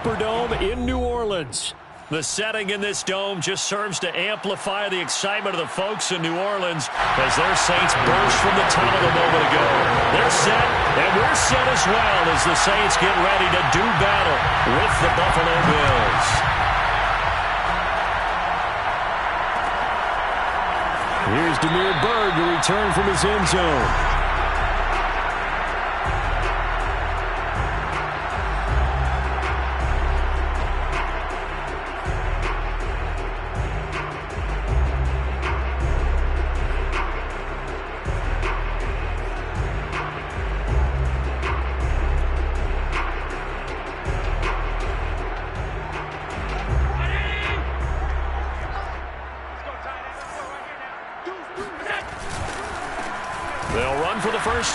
Superdome in New Orleans. The setting in this dome just serves to amplify the excitement of the folks in New Orleans as their Saints burst from the tunnel a moment ago. They're set, and we're set as well as the Saints get ready to do battle with the Buffalo Bills. Here's Damiere Byrd to return from his end zone.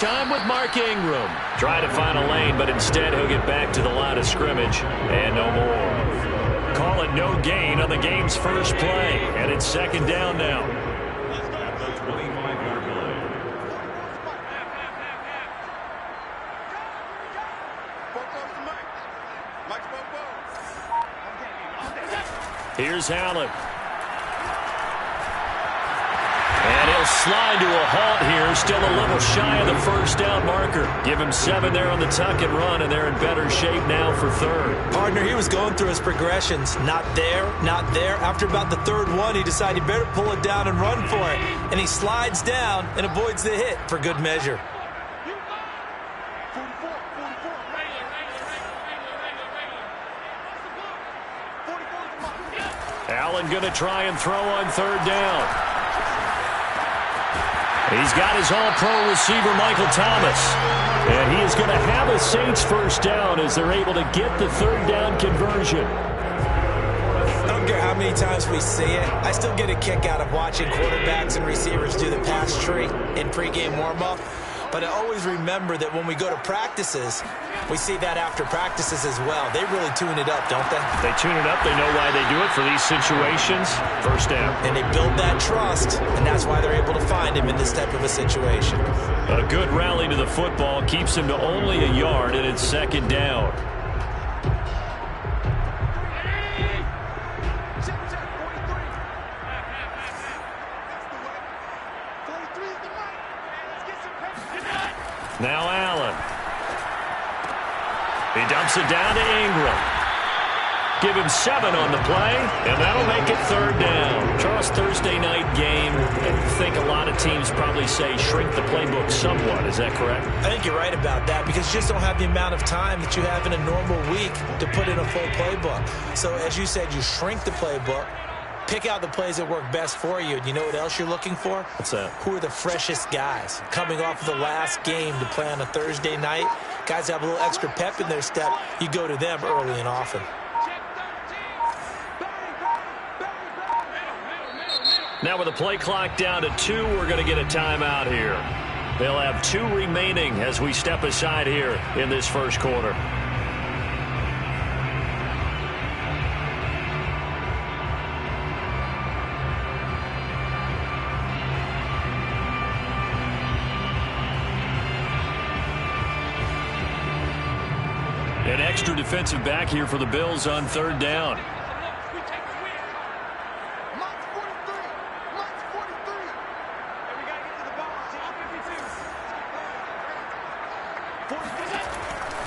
Time with Mark Ingram. Trying to find a lane, but instead he'll get back to the line of scrimmage and no more. Call it no gain on the game's first play, and it's second down now. Here's Allen. And he'll slide to a halt here, still a little shy of the first down marker. Give him 7 there on the tuck and run, and they're in better shape now for third. Partner, he was going through his progressions. Not there, not there. After about the third one, he decided he better pull it down and run for it. And he slides down and avoids the hit for good measure. Allen going to try and throw on third down. He's got his all-pro receiver, Michael Thomas. And he is going to have a Saints first down as they're able to get the third down conversion. I don't care how many times we see it. I still get a kick out of watching quarterbacks and receivers do the pass tree in pregame warm-up. But I always remember that when we go to practices, we see that after practices as well. They really tune it up, don't they? They tune it up. They know why they do it for these situations. First down. And they build that trust, and that's why they're able to find him in this type of a situation. A good rally to the football keeps him to only a yard, and it's second down. Now Allen. He dumps it down to Ingram. Give him 7 on the play, and that'll make it third down. Charles, Thursday night game, I think a lot of teams probably say shrink the playbook somewhat. Is that correct? I think you're right about that because you just don't have the amount of time that you have in a normal week to put in a full playbook. So as you said, you shrink the playbook. Pick out the plays that work best for you. And you know what else you're looking for? What's that? Who are the freshest guys? Coming off of the last game to play on a Thursday night, guys have a little extra pep in their step. You go to them early and often. Now with the play clock down to 2, we're going to get a timeout here. They'll have 2 remaining as we step aside here in this first quarter. An extra defensive back here for the Bills on third down.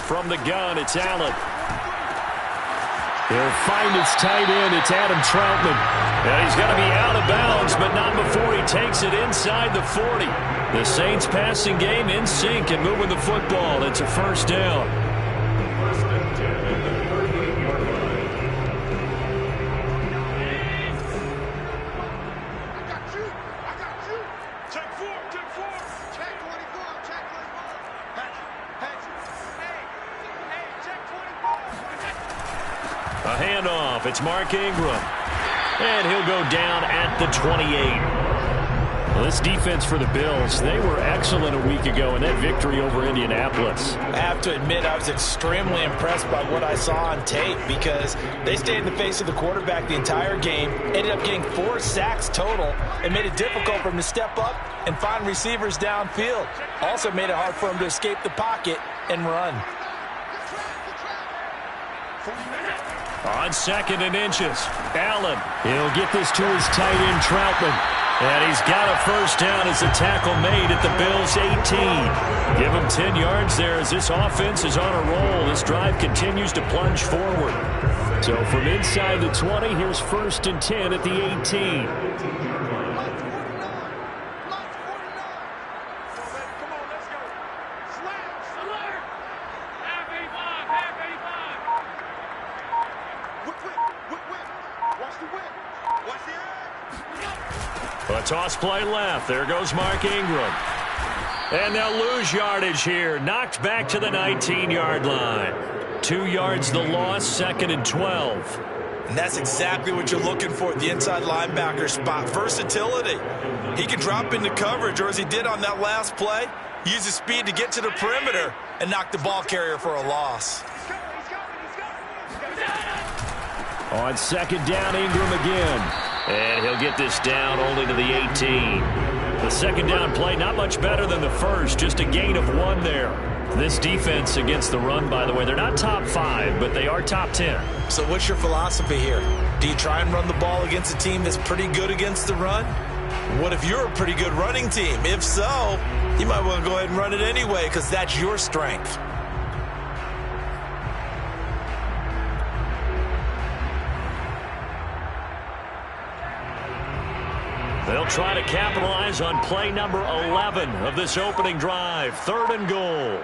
From the gun, it's Allen. He'll find his tight end. It's Adam Troutman. And he's going to be out of bounds, but not before he takes it inside the 40. The Saints passing game in sync and moving the football. It's a first down. A handoff. It's Mark Ingram. And he'll go down at the 28. Well, this defense for the Bills, they were excellent a week ago in that victory over Indianapolis. I have to admit, I was extremely impressed by what I saw on tape because they stayed in the face of the quarterback the entire game, ended up getting 4 sacks total, and made it difficult for him to step up and find receivers downfield. Also made it hard for him to escape the pocket and run. On 2nd and inches, Allen. He'll get this to his tight end, Troutman. And he's got a first down as the tackle made at the Bills' 18. Give him 10 yards there as this offense is on a roll. This drive continues to plunge forward. So from inside the 20, here's 1st and 10 at the 18. A toss play left. There goes Mark Ingram. And they'll lose yardage here. Knocked back to the 19-yard line. 2 yards the loss, 2nd and 12. And that's exactly what you're looking for at the inside linebacker spot. Versatility. He can drop into coverage, or as he did on that last play, use his speed to get to the perimeter and knock the ball carrier for a loss. On 2nd down, Ingram again. And he'll get this down only to the 18. The 2nd down play, not much better than the first, just a gain of 1 there. This defense against the run, by the way, they're not top 5, but they are top 10. So what's your philosophy here? Do you try and run the ball against a team that's pretty good against the run? What if you're a pretty good running team? If so, you might want to go ahead and run it anyway because that's your strength. They'll try to capitalize on play number 11 of this opening drive. 3rd and goal.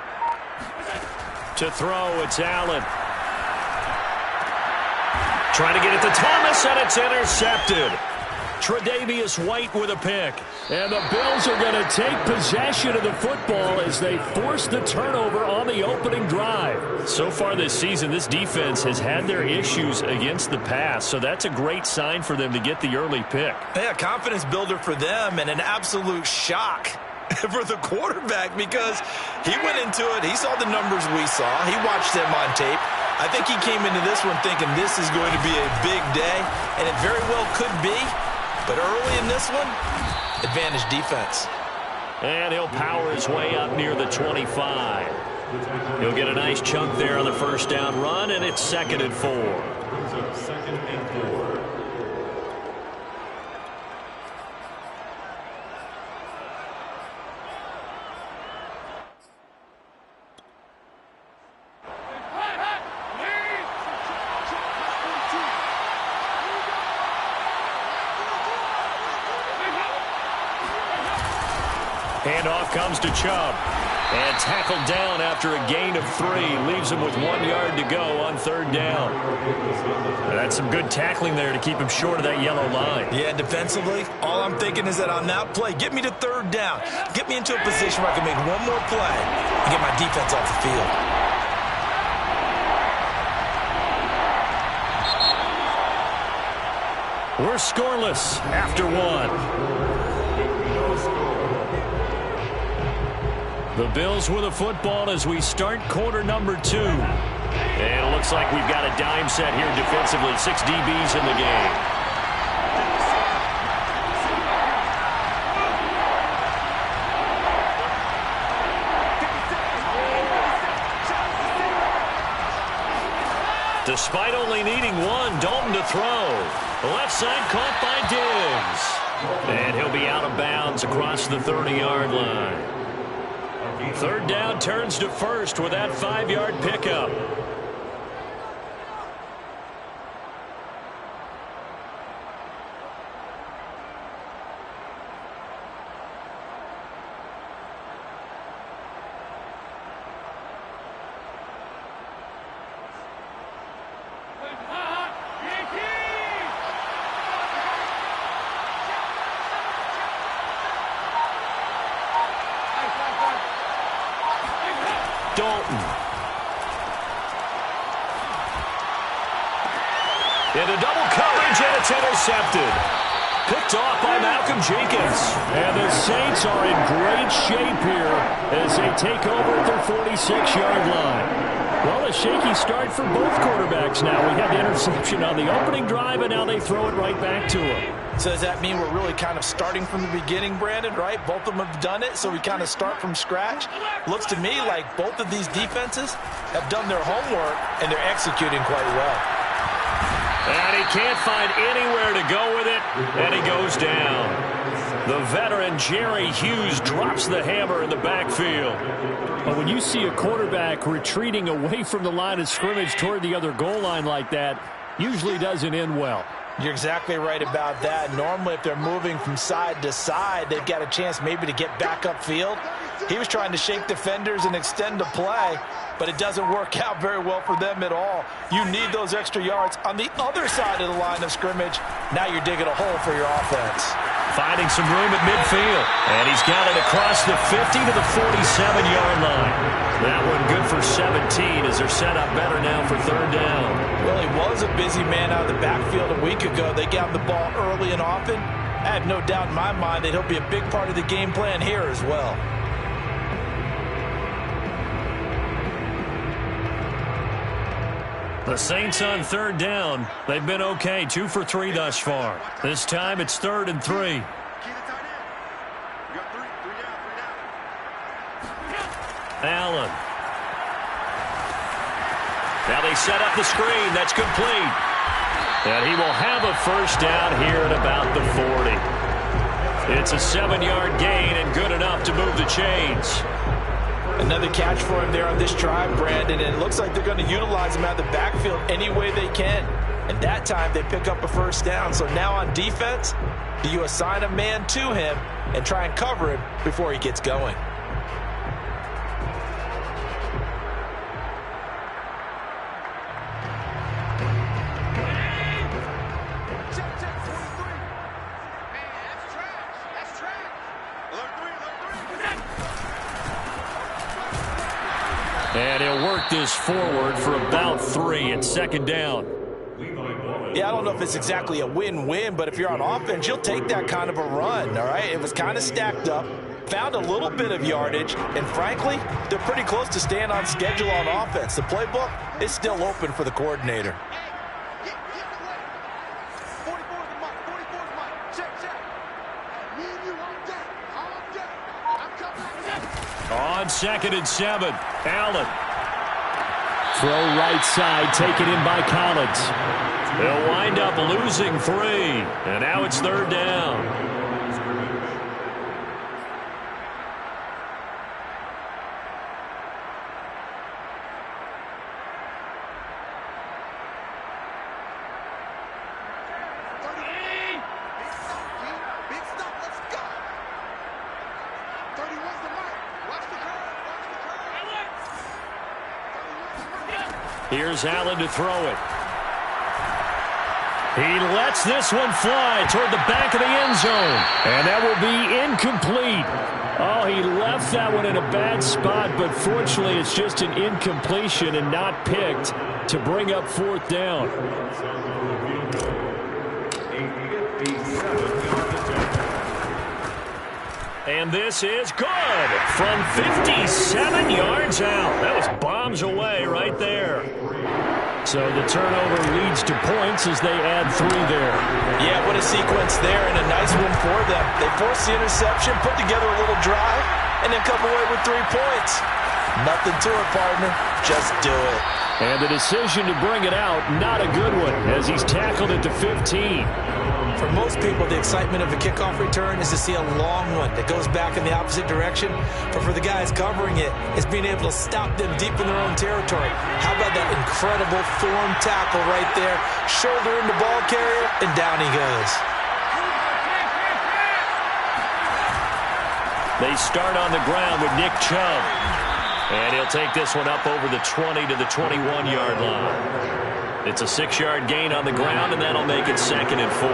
To throw, it's Allen. Trying to get it to Thomas, and it's intercepted. Tre'Davious White with a pick. And the Bills are going to take possession of the football as they force the turnover on the opening drive. So far this season, this defense has had their issues against the pass, so that's a great sign for them to get the early pick. Yeah, confidence builder for them and an absolute shock for the quarterback because he went into it. He saw the numbers we saw. He watched them on tape. I think he came into this one thinking this is going to be a big day, and it very well could be. But early in this one, advantage defense. And he'll power his way up near the 25. He'll get a nice chunk there on the first down run, and it's 2nd and 4. Handoff comes to Chubb. And tackled down after a gain of 3. Leaves him with 1 yard to go on 3rd down. That's some good tackling there to keep him short of that yellow line. Yeah, defensively, all I'm thinking is that on that play, get me to 3rd down. Get me into a position where I can make one more play and get my defense off the field. We're scoreless after 1. The Bills with a football as we start quarter number 2. And it looks like we've got a dime set here defensively. 6 DBs in the game. Despite only needing 1, Dalton to throw. The left side caught by Diggs. And he'll be out of bounds across the 30-yard line. 3rd down turns to 1st with that 5-yard pickup. Dalton. Into double coverage, and it's intercepted. Picked off by Malcolm Jenkins. And the Saints are in great shape here as they take over at their 46-yard line. Well, a shaky start for both quarterbacks now. We had the interception on the opening drive, and now they throw it right back to him. So does that mean we're really kind of starting from the beginning, Brandon, right? Both of them have done it, so we kind of start from scratch. Looks to me like both of these defenses have done their homework, and they're executing quite well. And he can't find anywhere to go with it, and he goes down. The veteran Jerry Hughes drops the hammer in the backfield. But when you see a quarterback retreating away from the line of scrimmage toward the other goal line like that, usually doesn't end well. You're exactly right about that. Normally, if they're moving from side to side, they've got a chance maybe to get back upfield. He was trying to shake defenders and extend the play, but it doesn't work out very well for them at all. You need those extra yards on the other side of the line of scrimmage. Now you're digging a hole for your offense. Finding some room at midfield, and he's got it across the 50 to the 47-yard line. That one good for 17 as they're set up better now for third down. Well, he was a busy man out of the backfield a week ago. They got him the ball early and often. I have no doubt in my mind that he'll be a big part of the game plan here as well. The Saints on third down. They've been okay, 2 for 3 thus far. This time it's 3rd and 3. Allen. Now they set up the screen. That's complete. And he will have a first down here at about the 40. It's a 7-yard gain and good enough to move the chains. Another catch for him there on this drive, Brandon, and it looks like they're going to utilize him out of the backfield any way they can. And that time they pick up a first down. So now on defense, do you assign a man to him and try and cover him before he gets going? And he'll work this forward for about 3 at 2nd down. Yeah, I don't know if it's exactly a win-win, but if you're on offense, you'll take that kind of a run, all right? It was kind of stacked up, found a little bit of yardage, and frankly, they're pretty close to staying on schedule on offense. The playbook is still open for the coordinator. On 2nd and 7, Allen. Throw right side, taken in by Collins. They'll wind up losing 3, and now it's 3rd down. Here's Allen to throw it. He lets this one fly toward the back of the end zone. And that will be incomplete. Oh, he left that one in a bad spot, but fortunately it's just an incompletion and not picked to bring up 4th down. And this is good from 57 yards out. That was bombs away right there. So the turnover leads to points as they add 3 there. Yeah, what a sequence there, and a nice one for them. They forced the interception, put together a little drive, and then come away with 3 points. Nothing to it, partner. Just do it. And the decision to bring it out, not a good one, as he's tackled it to 15. For most people, the excitement of a kickoff return is to see a long one that goes back in the opposite direction. But for the guys covering it, it's being able to stop them deep in their own territory. How about that incredible form tackle right there? Shoulder in the ball carrier, and down he goes. They start on the ground with Nick Chubb. And he'll take this one up over the 20 to the 21-yard line. It's a 6-yard gain on the ground, and that'll make it 2nd and 4.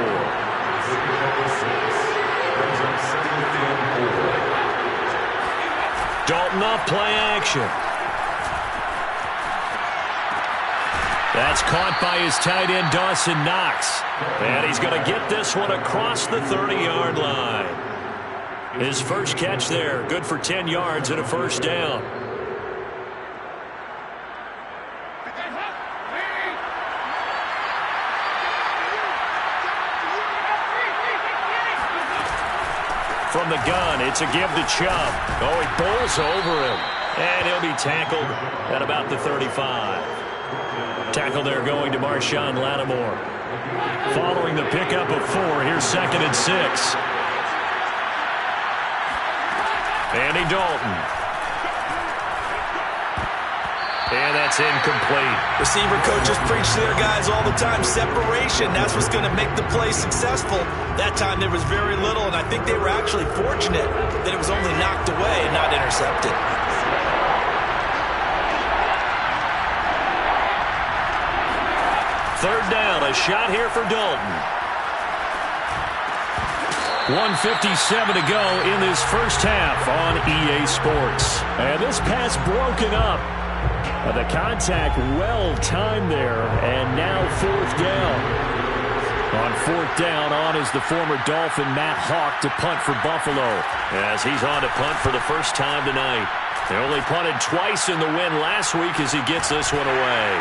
Dalton off play action. That's caught by his tight end, Dawson Knox. And he's going to get this one across the 30-yard line. His first catch there, good for 10 yards and a first down. From the gun, it's a give to Chubb. Oh, he bowls over him. And he'll be tackled at about the 35. Tackle there going to Marshawn Lattimore. Following the pickup of 4, here's 2nd and 6. Andy Dalton. And that's incomplete. Receiver coaches preach to their guys all the time. Separation, that's what's going to make the play successful. That time there was very little, and I think they were actually fortunate that it was only knocked away and not intercepted. Third down, a shot here for Dalton. 1:57 to go in this first half on EA Sports. And this pass broken up. The contact well timed there, and now 4th down. On 4th down, on is the former Dolphin Matt Hawk to punt for Buffalo, as he's on to punt for the first time tonight. They only punted twice in the win last week as he gets this one away.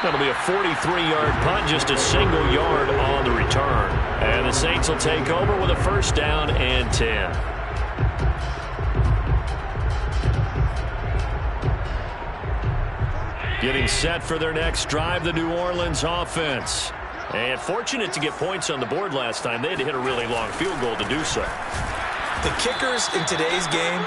That'll be a 43-yard punt, just a single yard on the return. And the Saints will take over with a 1st down and 10. Getting set for their next drive, the New Orleans offense. And fortunate to get points on the board last time. They had to hit a really long field goal to do so. The kickers in today's game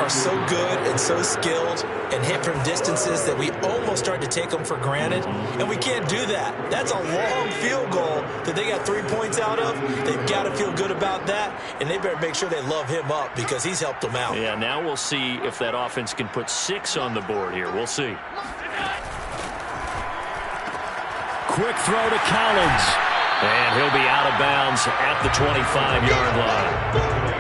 are so good and so skilled and hit from distances that we almost start to take them for granted, and we can't do that. That's a long field goal that they got 3 points out of. They've got to feel good about that, and they better make sure they love him up because he's helped them out. Yeah, now we'll see if that offense can put 6 on the board here. We'll see. Quick throw to Collins. And he'll be out of bounds at the 25-yard line.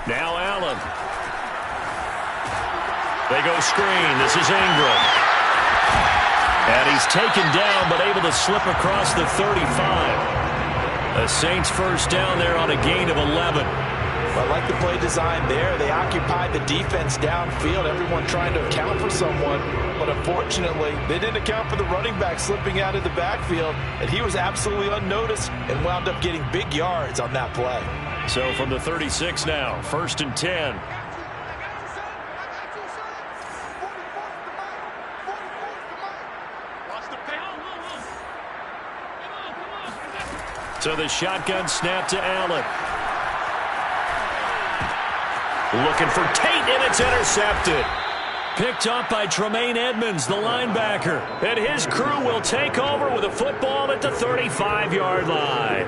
Now Allen. They go screen. This is Ingram. And he's taken down but able to slip across the 35. The Saints 1st down there on a gain of 11. Well, I like the play design there. They occupied the defense downfield, everyone trying to account for someone. But unfortunately, they didn't account for the running back slipping out of the backfield, and he was absolutely unnoticed and wound up getting big yards on that play. So from the 36 now, 1st and 10. So the shotgun snap to Allen. Looking for Tate, and it's intercepted. Picked up by Tremaine Edmonds, the linebacker. And his crew will take over with a football at the 35-yard line.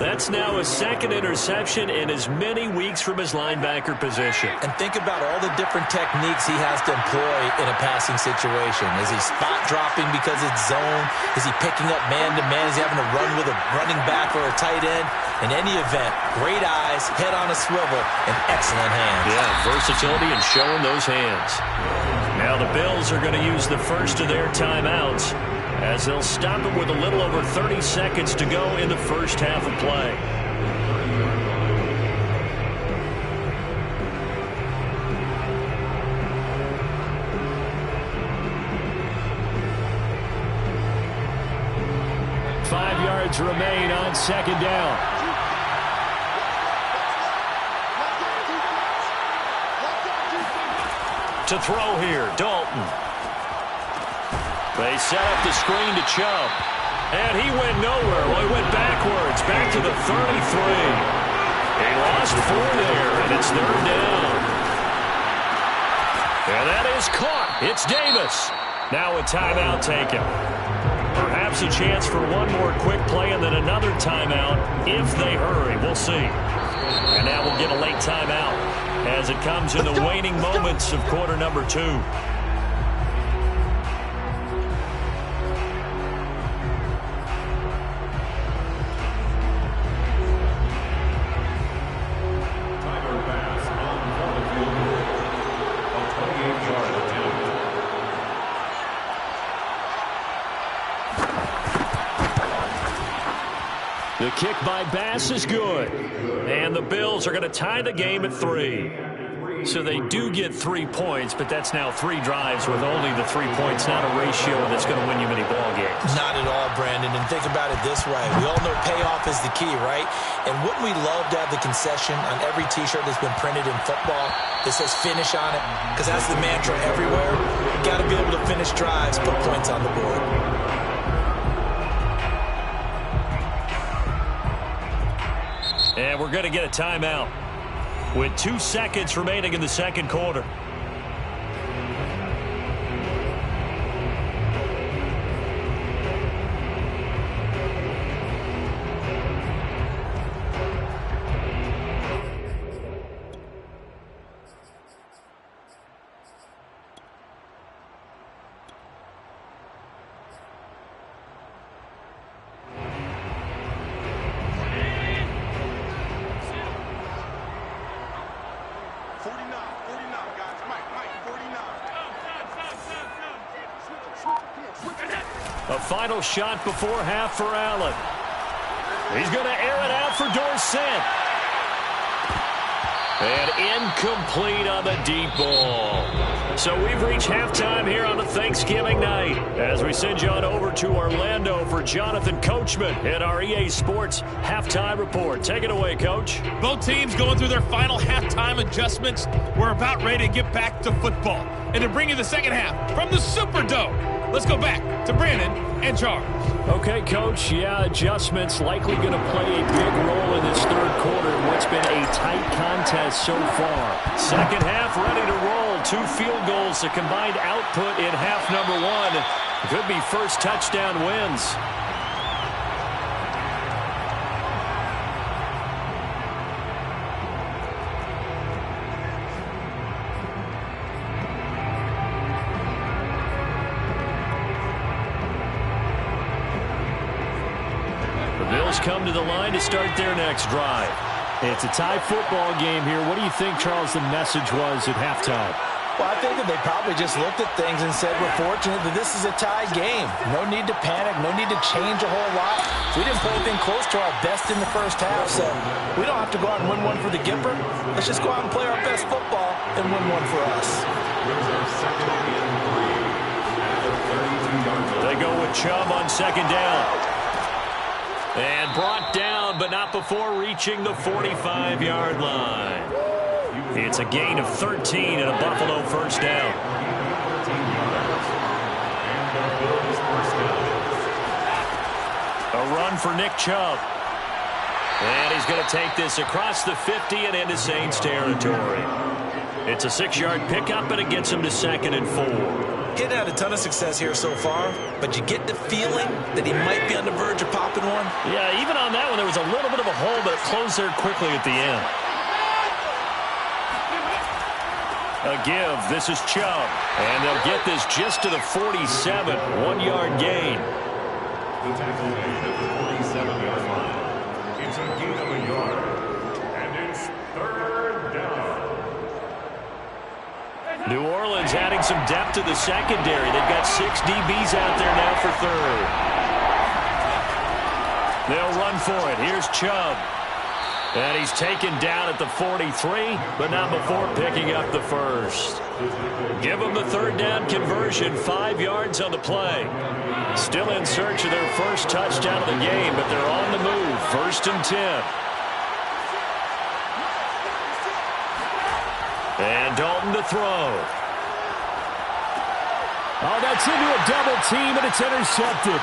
That's now his 2nd interception in as many weeks from his linebacker position. And think about all the different techniques he has to employ in a passing situation. Is he spot dropping because it's zone? Is he picking up man-to-man? Is he having to run with a running back or a tight end? In any event, great eyes, head on a swivel, and excellent hands. Yeah, versatility and showing those hands. Now the Bills are going to use the first of their timeouts, as they'll stop it with a little over 30 seconds to go in the first half of play. Five yards remain on 2nd down. To throw here, Dalton. They set up the screen to Chubb. And he went nowhere. Well, he went backwards, back to the 33. He lost 4 there, and it's 3rd down. And that is caught. It's Davis. Now a timeout taken. Perhaps a chance for one more quick play and then another timeout if they hurry. We'll see. And now we'll get a late timeout as it comes in the waning moments of quarter number 2. The kick by Bass is good. And the Bills are going to tie the game at 3. So they do get 3 points, but that's now 3 drives with only the 3 points, not a ratio that's going to win you many ball games. Not at all, Brandon. And think about it this way. We all know payoff is the key, right? And wouldn't we love to have the concession on every T-shirt that's been printed in football that says finish on it? Because that's the mantra everywhere. You got to be able to finish drives, put points on the board. And we're going to get a timeout with 2 seconds remaining in the second quarter. A final shot before half for Allen. He's going to air it out for Dorsett. And incomplete on the deep ball. So we've reached halftime here on a Thanksgiving night as we send you on over to Orlando for Jonathan Coachman in our EA Sports Halftime Report. Take it away, Coach. Both teams going through their final halftime adjustments. We're about ready to get back to football. And to bring you the second half from the Superdome, let's go back to Brandon and Charles. Okay, Coach. Yeah, adjustments likely going to play a big role in this third quarter in what's been a tight contest so far. Second half ready to roll. 2 field goals, the combined output in half number 1. Could be first touchdown wins. Come to the line to start their next drive. It's a tie football game here. What do you think, Charles, the message was at halftime? Well, I think that they probably just looked at things and said, we're fortunate that this is a tie game. No need to panic. No need to change a whole lot. We didn't play anything close to our best in the first half, so we don't have to go out and win one for the Gipper. Let's just go out and play our best football and win one for us. They go with Chubb on second down. And brought down, but not before reaching the 45-yard line. It's a gain of 13 and a Buffalo first down. A run for Nick Chubb. And he's going to take this across the 50 and into Saints territory. It's a 6-yard pickup, and it gets him to 2nd and 4. He'd had a ton of success here so far, but you get the feeling that he might be on the verge of popping one. Yeah, even on that one, there was a little bit of a hole, but it closed there quickly at the end. A give. This is Chubb. And they'll get this just to the 47. 1-yard gain. The tackle made at the 47-yard line. It's a gain of a yard. And it's 3rd down. New Orleans adding some depth to the secondary. They've got 6 DBs out there now for 3rd. They'll run for it. Here's Chubb. And he's taken down at the 43, but not before picking up the first. Give them the 3rd down conversion, 5 yards on the play. Still in search of their first touchdown of the game, but they're on the move. 1st and 10. And Dalton to throw. Oh, that's into a double team, and it's intercepted.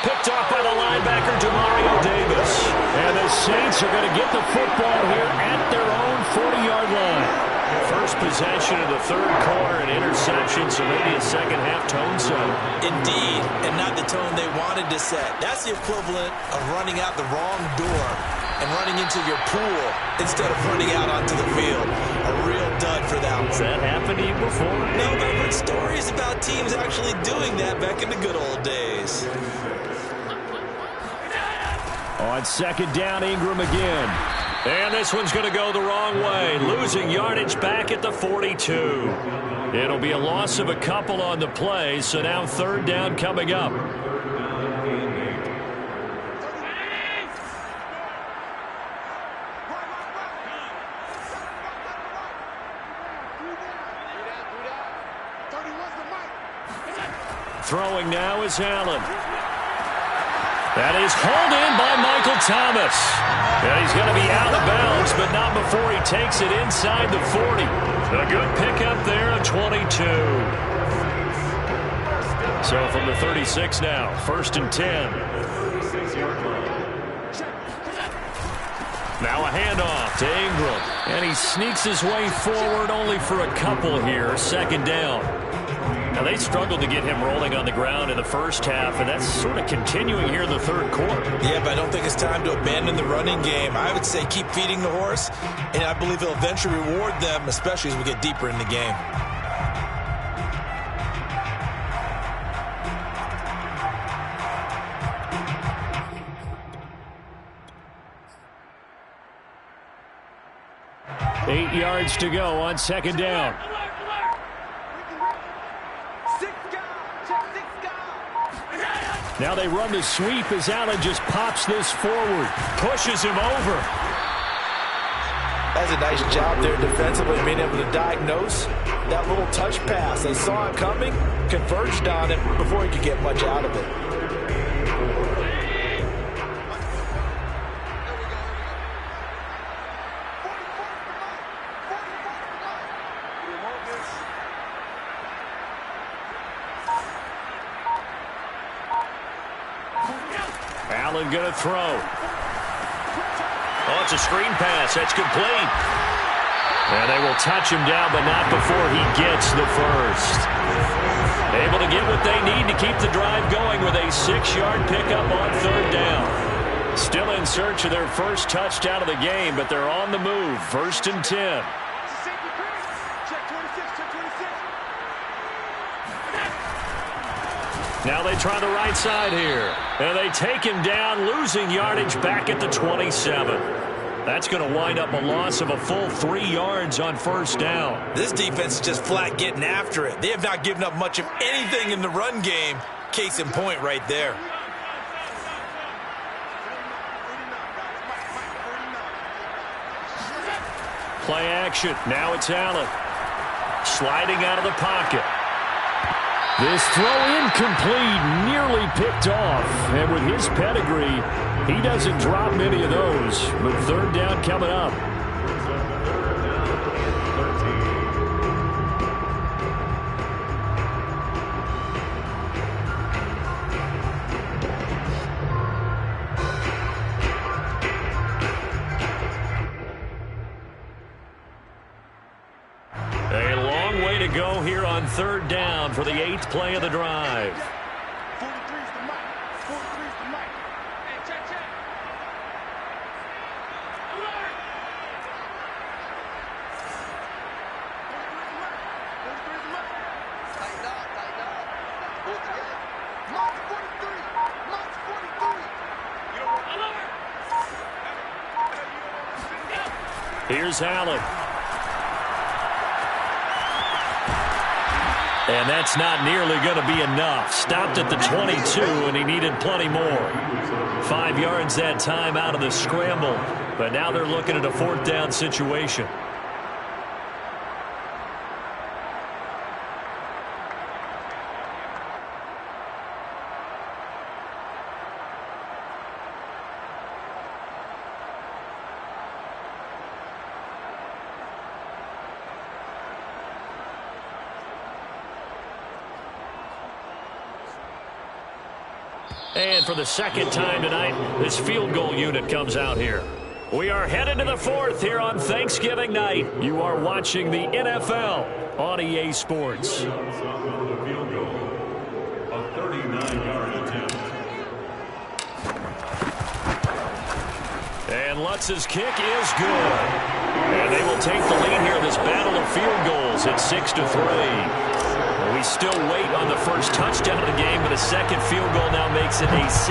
Picked off by the linebacker, Demario Davis. And the Saints are going to get the football here at their own 40-yard line. First possession of the third quarter, an interception, so maybe a second-half tone setter. Indeed, and not the tone they wanted to set. That's the equivalent of running out the wrong door and running into your pool instead of running out onto the field. A real dud for that one. Has that happened to you before? No, but I've heard stories about teams actually doing that back in the good old days. On second down, Ingram again. And this one's going to go the wrong way. Losing yardage back at the 42. It'll be a loss of a couple on the play, so now 3rd down coming up. Throwing now is Allen. That is hauled in by Michael Thomas. And he's going to be out of bounds, but not before he takes it inside the 40. A good pickup there of 22. So from the 36 now, 1st and 10. Now a handoff to Ingram. And he sneaks his way forward only for a couple here. 2nd down. Now, they struggled to get him rolling on the ground in the first half, and that's sort of continuing here in the 3rd quarter. Yeah, but I don't think it's time to abandon the running game. I would say keep feeding the horse, and I believe he'll eventually reward them, especially as we get deeper in the game. Eight yards to go on 2nd down. Now they run the sweep as Allen just pops this forward. Pushes him over. That's a nice job there defensively, being able to diagnose that little touch pass. They saw it coming, converged on it before he could get much out of it. Allen going to throw. Oh, it's a screen pass. That's complete. And they will touch him down, but not before he gets the first. Able to get what they need to keep the drive going with a 6-yard pickup on 3rd down. Still in search of their first touchdown of the game, but they're on the move. 1st and 10. Now they try the right side here. And they take him down, losing yardage back at the 27. That's going to wind up a loss of a full 3 yards on 1st down. This defense is just flat getting after it. They have not given up much of anything in the run game. Case in point right there. Play action. Now it's Allen. Sliding out of the pocket. This throw incomplete, nearly picked off. And with his pedigree, he doesn't drop many of those. But 3rd down coming up. A long way to go here on 3rd down for the 8th play of the drive. Here's Allen. And that's not nearly going to be enough. Stopped at the 22, and he needed plenty more. 5 yards that time out of the scramble. But now they're looking at a 4th down situation. And for the 2nd time tonight, this field goal unit comes out here. We are headed to the 4th here on Thanksgiving night. You are watching the NFL on EA Sports. A 39-yard attempt. And Lutz's kick is good. And they will take the lead here in this battle of field goals at 6-3. We still wait on the first touchdown of the game, but a 2nd field goal now makes it a 6-3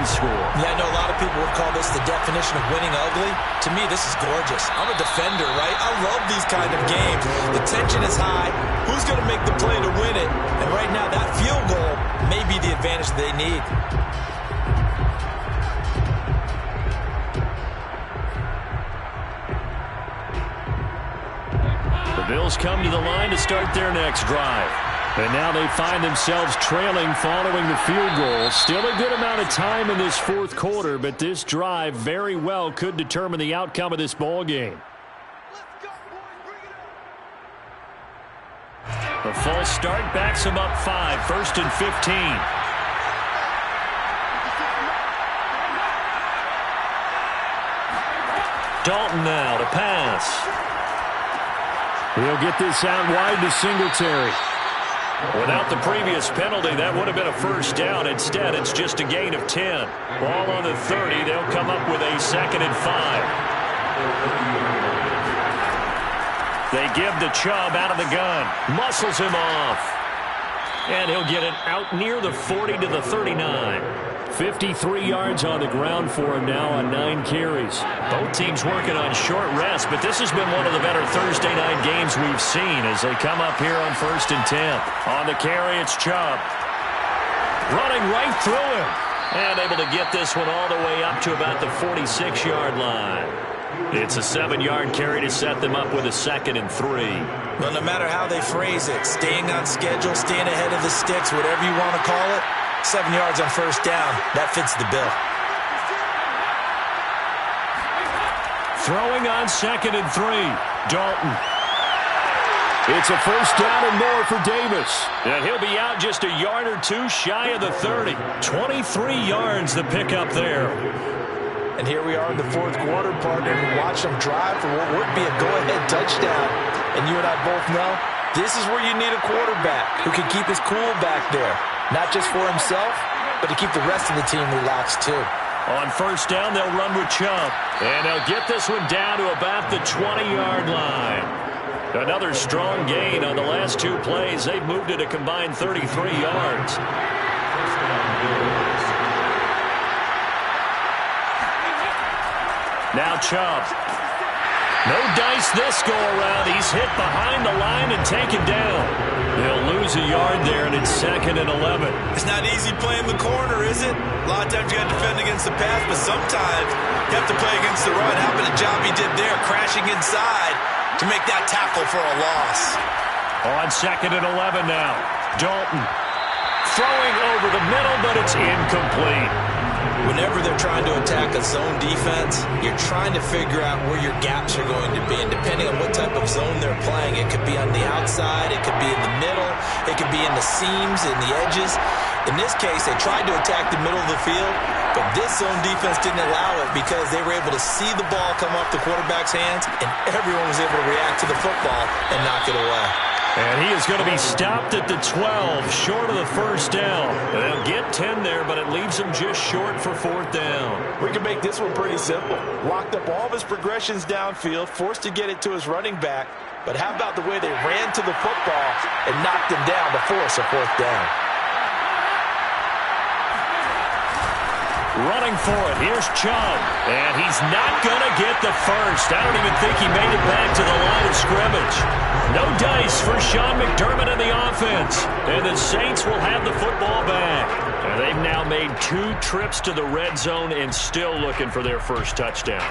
score. Yeah, I know a lot of people would call this the definition of winning ugly. To me, this is gorgeous. I'm a defender, right? I love these kind of games. The tension is high. Who's going to make the play to win it? And right now, that field goal may be the advantage they need. The Bills come to the line to start their next drive. And now they find themselves trailing following the field goal. Still a good amount of time in this fourth quarter, but this drive very well could determine the outcome of this ball game. The false start backs him up 5, 1st and 15. Dalton now to pass. He'll get this out wide to Singletary. Without the previous penalty, that would have been a first down. Instead, it's just a gain of 10. Ball on the 30. They'll come up with a 2nd and 5. They give to Chubb out of the gun. Muscles him off. And he'll get it out near the 40 to the 39. 53 yards on the ground for him now on 9 carries. Both teams working on short rest, but this has been one of the better Thursday night games we've seen as they come up here on 1st and 10. On the carry, it's Chubb. Running right through him. And able to get this one all the way up to about the 46-yard line. It's a 7-yard carry to set them up with a 2nd and 3. Well, no matter how they phrase it, staying on schedule, staying ahead of the sticks, whatever you want to call it, 7 yards on first down, that fits the bill. Throwing on 2nd and 3, Dalton. It's a first down and more for Davis. And he'll be out just a yard or 2 shy of the 30. 23 yards the pickup there. And here we are in the fourth quarter, partner. We watch them drive for what would be a go-ahead touchdown. And you and I both know this is where you need a quarterback who can keep his cool back there. Not just for himself, but to keep the rest of the team relaxed too. On first down, they'll run with Chubb. And they'll get this one down to about the 20-yard line. Another strong gain on the last 2 plays. They've moved it a combined 33 yards. Now Chubb. No dice this go-around. He's hit behind the line and taken down. They'll lose a yard there, and it's 2nd and 11. It's not easy playing the corner, is it? A lot of times you got to defend against the pass, but sometimes you have to play against the run. How about the job he did there, crashing inside to make that tackle for a loss. On 2nd and 11 now. Dalton throwing over the middle, but it's incomplete. Whenever they're trying to attack a zone defense, you're trying to figure out where your gaps are going to be. And depending on what type of zone they're playing, it could be on the outside, it could be in the middle, it could be in the seams, in the edges. In this case, they tried to attack the middle of the field, but this zone defense didn't allow it because they were able to see the ball come off the quarterback's hands, and everyone was able to react to the football and knock it away. And he is going to be stopped at the 12, short of the first down. They'll get 10 there, but it leaves him just short for 4th down. We can make this one pretty simple. Locked up all of his progressions downfield, forced to get it to his running back. But how about the way they ran to the football and knocked him down to force a 4th down? Running for it. Here's Chubb. And he's not going to get the first. I don't even think he made it back to the line of scrimmage. No dice for Sean McDermott and the offense. And the Saints will have the football back. And they've now made 2 trips to the red zone and still looking for their first touchdown.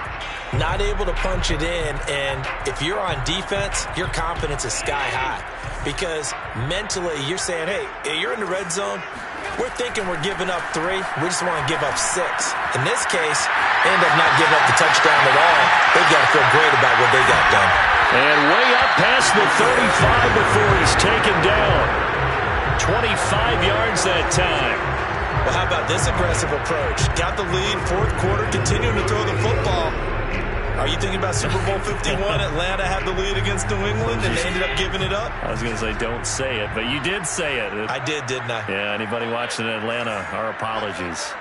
Not able to punch it in, and if you're on defense, your confidence is sky high. Because mentally, you're saying, hey, you're in the red zone. We're thinking we're giving up 3. We just want to give up 6. In this case, they end up not giving up the touchdown at all. They've got to feel great about what they got done. And way up past the 35 before he's taken down. 25 yards that time. Well, how about this aggressive approach? Got the lead, fourth quarter, continuing to throw the football. Are you thinking about Super Bowl 51? Atlanta had the lead against New England, and they ended up giving it up? I was going to say, don't say it, but you did say it. I did, didn't I? Yeah, anybody watching Atlanta, our apologies.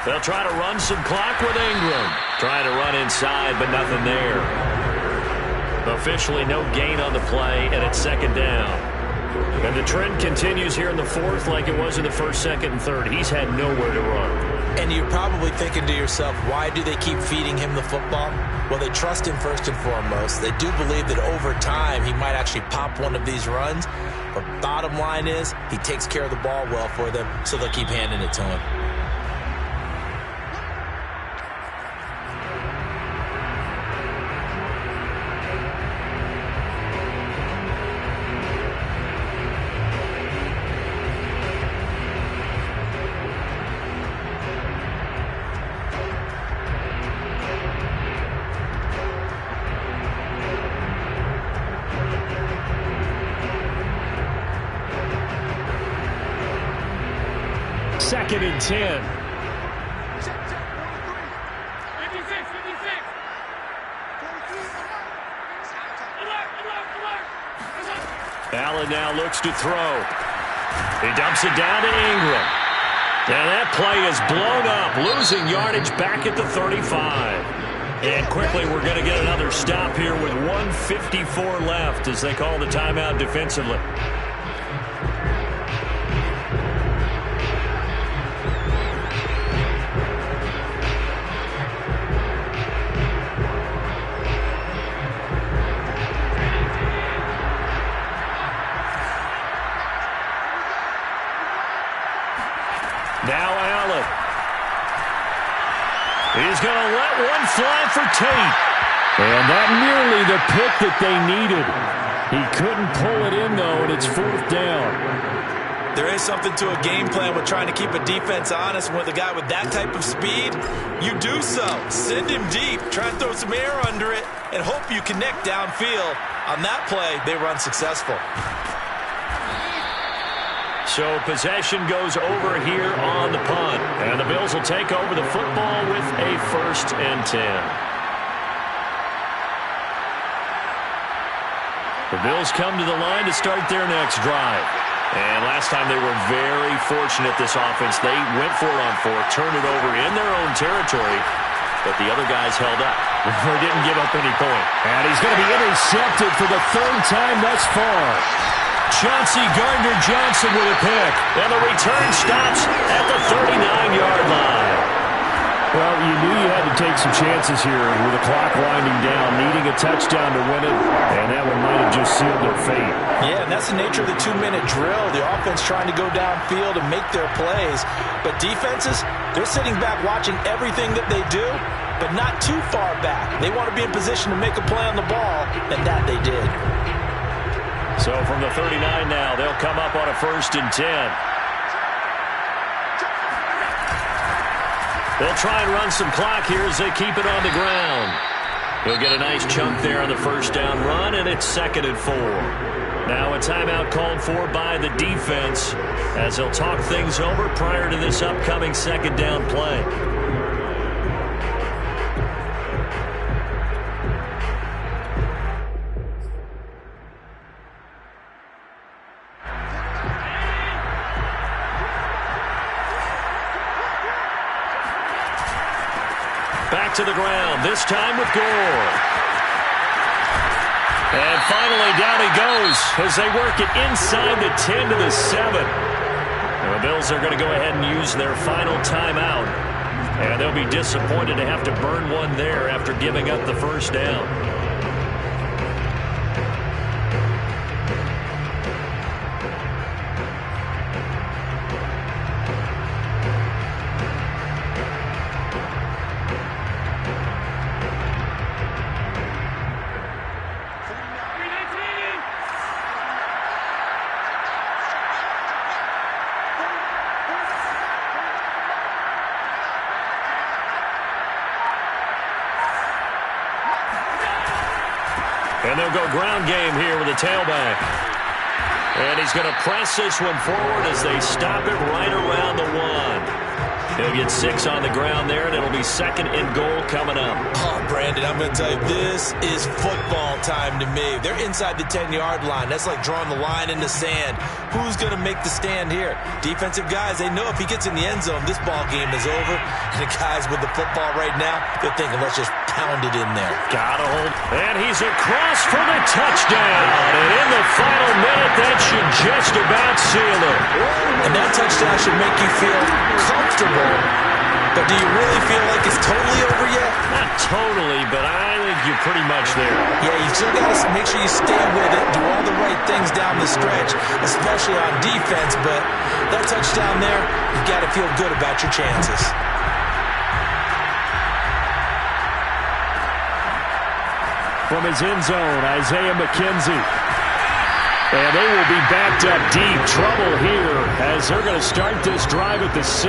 They'll try to run some clock with Ingram. Trying to run inside, but nothing there. Officially no gain on the play, and it's 2nd down. And the trend continues here in the 4th like it was in the 1st, 2nd, and 3rd. He's had nowhere to run. And you're probably thinking to yourself, why do they keep feeding him the football? Well, they trust him first and foremost. They do believe that over time he might actually pop one of these runs. But bottom line is, he takes care of the ball well for them, so they'll keep handing it to him. Second and 10. Allen now looks to throw. He dumps it down to Ingram. And that play is blown up, losing yardage back at the 35. And quickly we're going to get another stop here with 1:54 left as they call the timeout defensively. Now Allen. He's going to let one fly for Tate. And that nearly the pick that they needed. He couldn't pull it in, though, and it's fourth down. There is something to a game plan with trying to keep a defense honest. With a guy with that type of speed, you do so. Send him deep. Try and throw some air under it and hope you connect downfield. On that play, they were unsuccessful. So possession goes over here on the punt. And the Bills will take over the football with a 1st and 10. The Bills come to the line to start their next drive. And last time they were very fortunate, this offense. They went for it on 4th, turned it over in their own territory, but the other guys held up. They didn't give up any point. And he's going to be intercepted for the 3rd time thus far. Chauncey Gardner-Johnson with a pick. And the return stops at the 39-yard line. Well, you knew you had to take some chances here with the clock winding down, needing a touchdown to win it, and that one might have just sealed their fate. Yeah, and that's the nature of the 2-minute drill. The offense trying to go downfield and make their plays. But defenses, they're sitting back watching everything that they do, but not too far back. They want to be in position to make a play on the ball, and that they did. So from the 39 now, they'll come up on a 1st and 10. They'll try and run some clock here as they keep it on the ground. He'll get a nice chunk there on the 1st down run, and it's 2nd and 4. Now a timeout called for by the defense as they'll talk things over prior to this upcoming 2nd down play. Back to the ground, this time with Gore. And finally down he goes as they work it inside the 10 to the 7. And the Bills are going to go ahead and use their final timeout. And they'll be disappointed to have to burn one there after giving up the 1st down. And they'll go ground game here with a tailback. And he's going to press this one forward as they stop it right around the 1. He'll get 6 on the ground there, and it'll be 2nd and goal coming up. Oh, Brandon, I'm going to tell you, this is football time to me. They're inside the 10-yard line. That's like drawing the line in the sand. Who's going to make the stand here? Defensive guys, they know if he gets in the end zone, this ball game is over. And the guys with the football right now, they're thinking, let's just pound it in there. Got a hold. And he's across for the touchdown. And in the final minute, that should just about seal it. And that touchdown should make you feel comfortable But do you really feel like it's totally over yet? Not totally, but I think you're pretty much there. Yeah, you still got to make sure you stay with it, do all the right things down the stretch, especially on defense. But that touchdown there, you got to feel good about your chances. From his end zone, Isaiah McKenzie. And they will be backed up deep. Trouble here as they're going to start this drive at the 6.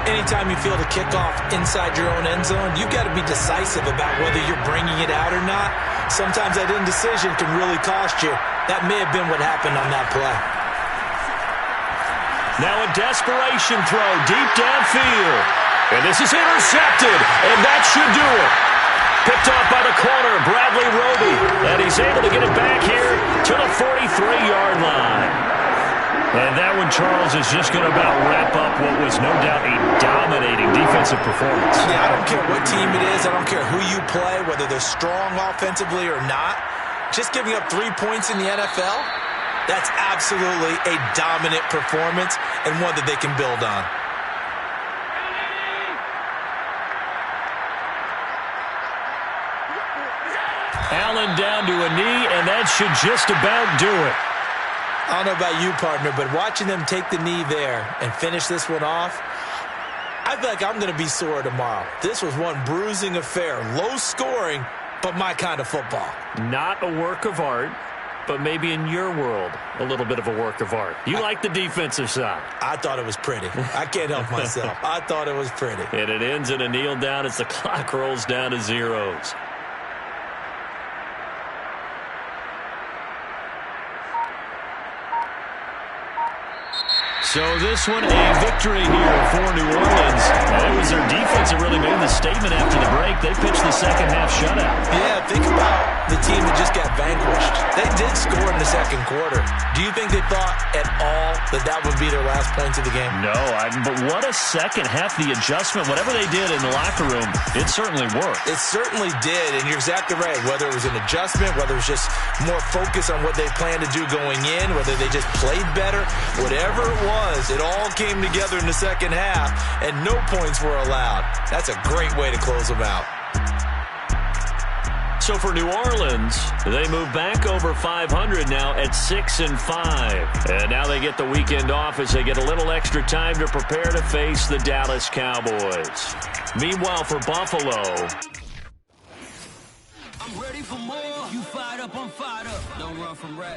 Anytime you feel the kickoff inside your own end zone, you've got to be decisive about whether you're bringing it out or not. Sometimes that indecision can really cost you. That may have been what happened on that play. Now a desperation throw deep downfield. And this is intercepted, and that should do it. Picked off by the corner, Bradley Roby. And he's able to get it back here to the 43-yard line. And that one, Charles, is just going to about wrap up what was no doubt a dominating defensive performance. Yeah, I don't care what team it is. I don't care who you play, whether they're strong offensively or not. Just giving up 3 points in the NFL, that's absolutely a dominant performance and one that they can build on. Allen down to a knee, and that should just about do it. I don't know about you, partner, but watching them take the knee there and finish this one off, I feel like I'm going to be sore tomorrow. This was one bruising affair. Low scoring, but my kind of football. Not a work of art, but maybe in your world, a little bit of a work of art. You like the defensive side. I thought it was pretty. I can't help myself. I thought it was pretty. And it ends in a kneel down as the clock rolls down to zeros. So this one, a victory here for New Orleans. And it was their defense that really made the statement after the break. They pitched the second half shutout. Yeah, think about the team that just got vanquished. They did score in the second quarter. Do you think they thought at all that that would be their last points of the game? No, but what a second half. The adjustment, whatever they did in the locker room, it certainly worked. It certainly did, and you're exactly right. Whether it was an adjustment, whether it was just more focus on what they planned to do going in, whether they just played better, whatever it was, it all came together in the second half, and no points were allowed. That's a great way to close them out. So for New Orleans, they move back over 500 now at 6-5. And now they get the weekend off as they get a little extra time to prepare to face the Dallas Cowboys. Meanwhile, for Buffalo, I'm ready for more. You fired up, I'm fired up. Don't run from rap.